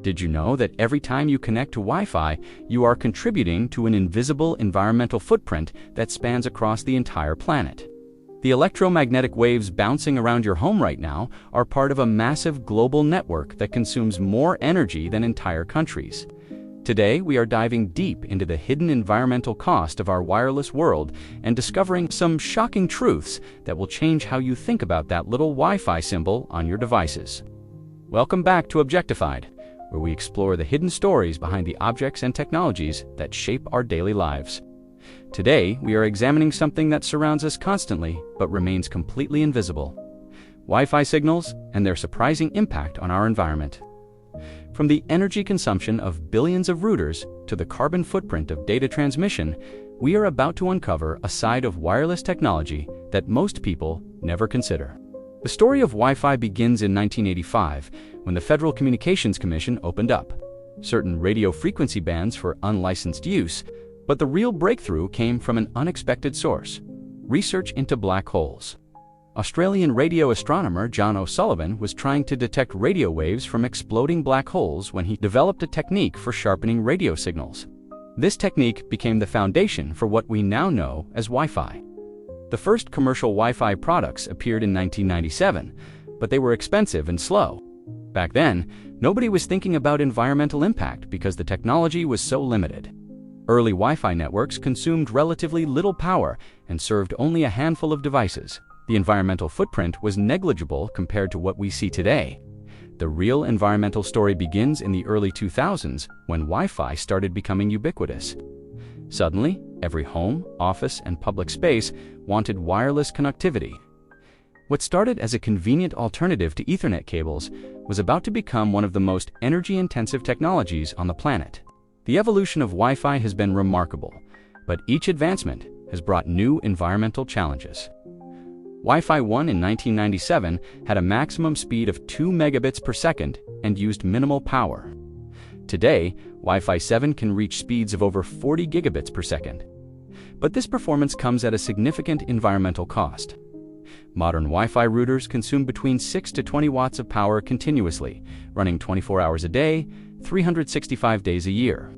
Did you know that every time you connect to Wi-Fi, you are contributing to an invisible environmental footprint that spans across the entire planet? The electromagnetic waves bouncing around your home right now are part of a massive global network that consumes more energy than entire countries. Today, we are diving deep into the hidden environmental cost of our wireless world and discovering some shocking truths that will change how you think about that little Wi-Fi symbol on your devices. Welcome back to Objectified, where we explore the hidden stories behind the objects and technologies that shape our daily lives. Today, we are examining something that surrounds us constantly but remains completely invisible: Wi-Fi signals and their surprising impact on our environment. From the energy consumption of billions of routers to the carbon footprint of data transmission, we are about to uncover a side of wireless technology that most people never consider. The story of Wi-Fi begins in 1985, when the Federal Communications Commission opened up certain radio frequency bands for unlicensed use, but the real breakthrough came from an unexpected source: research into black holes. Australian radio astronomer John O'Sullivan was trying to detect radio waves from exploding black holes when he developed a technique for sharpening radio signals. This technique became the foundation for what we now know as Wi-Fi. The first commercial Wi-Fi products appeared in 1997, but they were expensive and slow. Back then, nobody was thinking about environmental impact because the technology was so limited. Early Wi-Fi networks consumed relatively little power and served only a handful of devices. The environmental footprint was negligible compared to what we see today. The real environmental story begins in the early 2000s, when Wi-Fi started becoming ubiquitous. Suddenly, every home, office, and public space wanted wireless connectivity. What started as a convenient alternative to Ethernet cables was about to become one of the most energy-intensive technologies on the planet. The evolution of Wi-Fi has been remarkable, but each advancement has brought new environmental challenges. Wi-Fi 1 in 1997 had a maximum speed of 2 megabits per second and used minimal power. Today, Wi-Fi 7 can reach speeds of over 40 gigabits per second. But this performance comes at a significant environmental cost. Modern Wi-Fi routers consume between 6 to 20 watts of power continuously, running 24 hours a day, 365 days a year.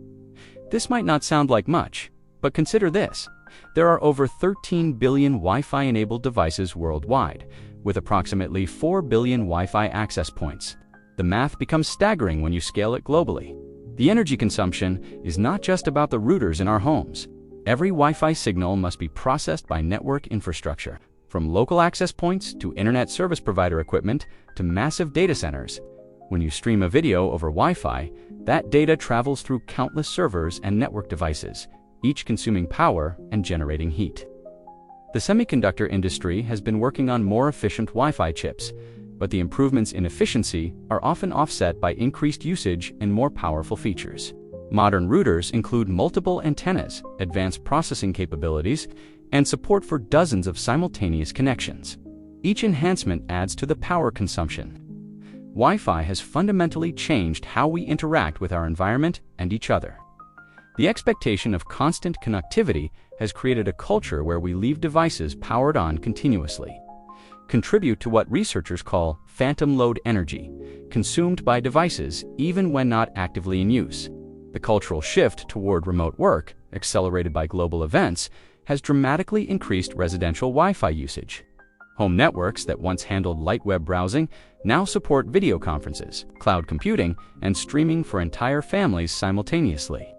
This might not sound like much, but consider this. There are over 13 billion Wi-Fi-enabled devices worldwide, with approximately 4 billion Wi-Fi access points. The math becomes staggering when you scale it globally. The energy consumption is not just about the routers in our homes. Every Wi-Fi signal must be processed by network infrastructure, from local access points to internet service provider equipment to massive data centers. When you stream a video over Wi-Fi, that data travels through countless servers and network devices, each consuming power and generating heat. The semiconductor industry has been working on more efficient Wi-Fi chips, but the improvements in efficiency are often offset by increased usage and more powerful features. Modern routers include multiple antennas, advanced processing capabilities, and support for dozens of simultaneous connections. Each enhancement adds to the power consumption. Wi-Fi has fundamentally changed how we interact with our environment and each other. The expectation of constant connectivity has created a culture where we leave devices powered on continuously. Contribute to what researchers call phantom load energy, consumed by devices even when not actively in use. The cultural shift toward remote work, accelerated by global events, has dramatically increased residential Wi-Fi usage. Home networks that once handled light web browsing now support video conferences, cloud computing, and streaming for entire families simultaneously.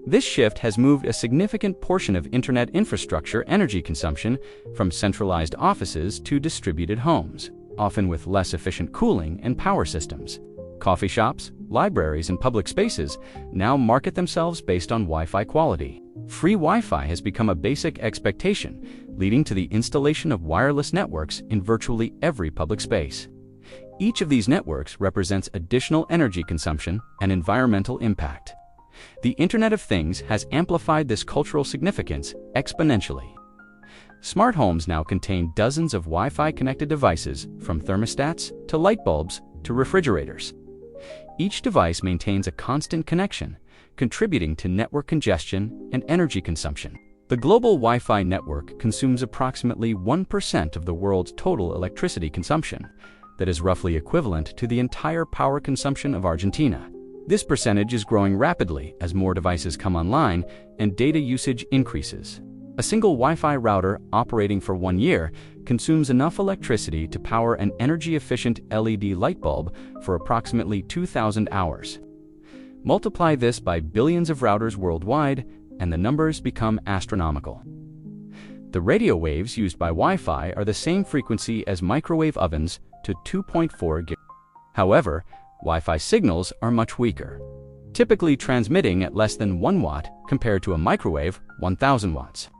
This shift has moved a significant portion of internet infrastructure energy consumption from centralized offices to distributed homes, often with less efficient cooling and power systems. Coffee shops, libraries, and public spaces now market themselves based on Wi-Fi quality. Free Wi-Fi has become a basic expectation, leading to the installation of wireless networks in virtually every public space. Each of these networks represents additional energy consumption and environmental impact. The Internet of Things has amplified this cultural significance exponentially. Smart homes now contain dozens of Wi-Fi connected devices, from thermostats to light bulbs to refrigerators. Each device maintains a constant connection, contributing to network congestion and energy consumption. The global Wi-Fi network consumes approximately 1% of the world's total electricity consumption. That is roughly equivalent to the entire power consumption of Argentina. This percentage is growing rapidly as more devices come online and data usage increases. A single Wi-Fi router operating for 1 year consumes enough electricity to power an energy-efficient LED light bulb for approximately 2,000 hours. Multiply this by billions of routers worldwide, and the numbers become astronomical. The radio waves used by Wi-Fi are the same frequency as microwave ovens to 2.4 GHz. However, Wi-Fi signals are much weaker, typically transmitting at less than 1 watt compared to a microwave 1,000 watts.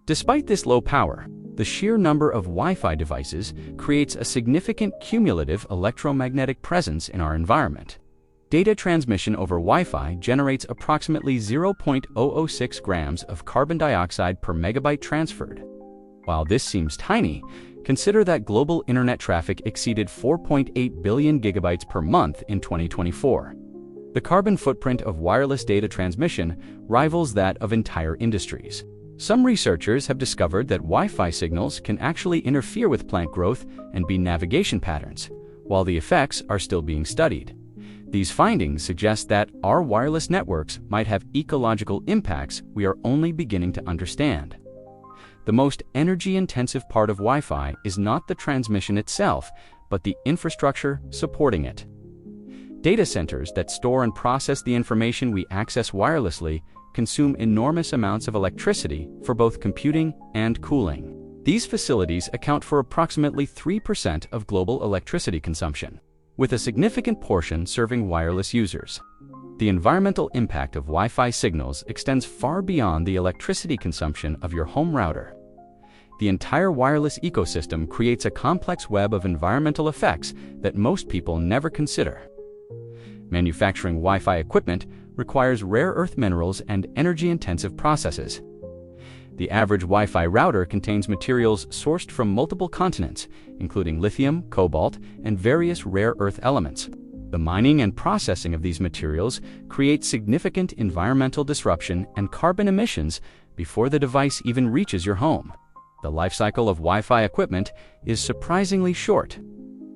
Despite this low power, the sheer number of Wi-Fi devices creates a significant cumulative electromagnetic presence in our environment. Data transmission over Wi-Fi generates approximately 0.006 grams of carbon dioxide per megabyte transferred. While this seems tiny, consider that global internet traffic exceeded 4.8 billion gigabytes per month in 2024. The carbon footprint of wireless data transmission rivals that of entire industries. Some researchers have discovered that Wi-Fi signals can actually interfere with plant growth and bee navigation patterns, while the effects are still being studied. These findings suggest that our wireless networks might have ecological impacts we are only beginning to understand. The most energy-intensive part of Wi-Fi is not the transmission itself, but the infrastructure supporting it. Data centers that store and process the information we access wirelessly consume enormous amounts of electricity for both computing and cooling. These facilities account for approximately 3% of global electricity consumption, with a significant portion serving wireless users. The environmental impact of Wi-Fi signals extends far beyond the electricity consumption of your home router. The entire wireless ecosystem creates a complex web of environmental effects that most people never consider. Manufacturing Wi-Fi equipment requires rare earth minerals and energy-intensive processes. The average Wi-Fi router contains materials sourced from multiple continents, including lithium, cobalt, and various rare earth elements. The mining and processing of these materials creates significant environmental disruption and carbon emissions before the device even reaches your home. The life cycle of Wi-Fi equipment is surprisingly short.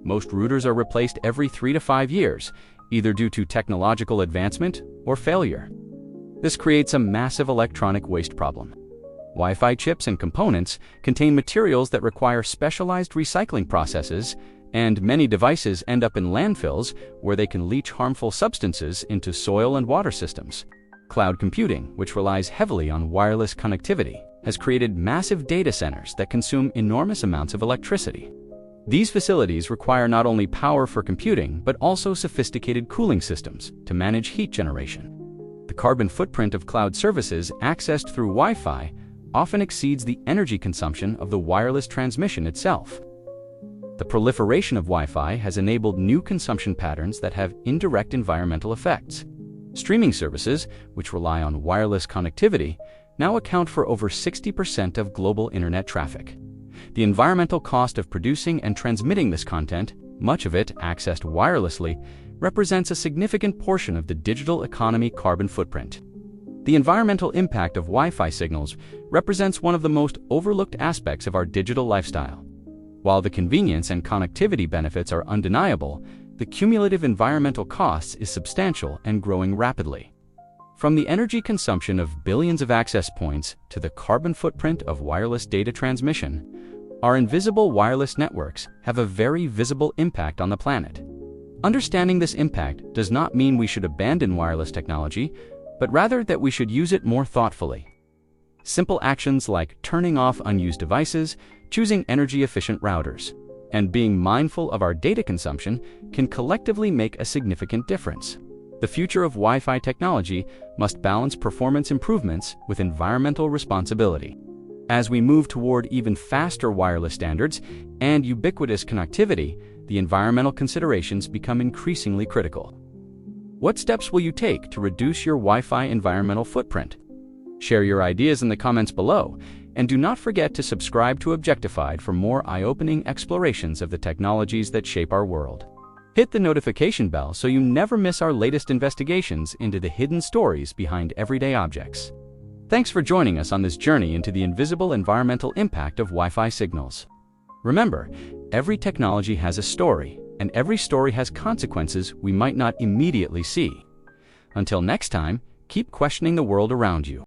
Most routers are replaced every 3 to 5 years, either due to technological advancement or failure. This creates a massive electronic waste problem. Wi-Fi chips and components contain materials that require specialized recycling processes, and many devices end up in landfills where they can leach harmful substances into soil and water systems. Cloud computing, which relies heavily on wireless connectivity, has created massive data centers that consume enormous amounts of electricity. These facilities require not only power for computing, but also sophisticated cooling systems to manage heat generation. The carbon footprint of cloud services accessed through Wi-Fi often exceeds the energy consumption of the wireless transmission itself. The proliferation of Wi-Fi has enabled new consumption patterns that have indirect environmental effects. Streaming services, which rely on wireless connectivity, now account for over 60% of global internet traffic. The environmental cost of producing and transmitting this content, much of it accessed wirelessly, represents a significant portion of the digital economy carbon footprint. The environmental impact of Wi-Fi signals represents one of the most overlooked aspects of our digital lifestyle. While the convenience and connectivity benefits are undeniable, the cumulative environmental costs is substantial and growing rapidly. From the energy consumption of billions of access points to the carbon footprint of wireless data transmission, our invisible wireless networks have a very visible impact on the planet. Understanding this impact does not mean we should abandon wireless technology, but rather that we should use it more thoughtfully. Simple actions like turning off unused devices, choosing energy-efficient routers, and being mindful of our data consumption can collectively make a significant difference. The future of Wi-Fi technology must balance performance improvements with environmental responsibility. As we move toward even faster wireless standards and ubiquitous connectivity, the environmental considerations become increasingly critical. What steps will you take to reduce your Wi-Fi environmental footprint? Share your ideas in the comments below, and do not forget to subscribe to Objectified for more eye-opening explorations of the technologies that shape our world. Hit the notification bell so you never miss our latest investigations into the hidden stories behind everyday objects. Thanks for joining us on this journey into the invisible environmental impact of Wi-Fi signals. Remember, every technology has a story, and every story has consequences we might not immediately see. Until next time, keep questioning the world around you.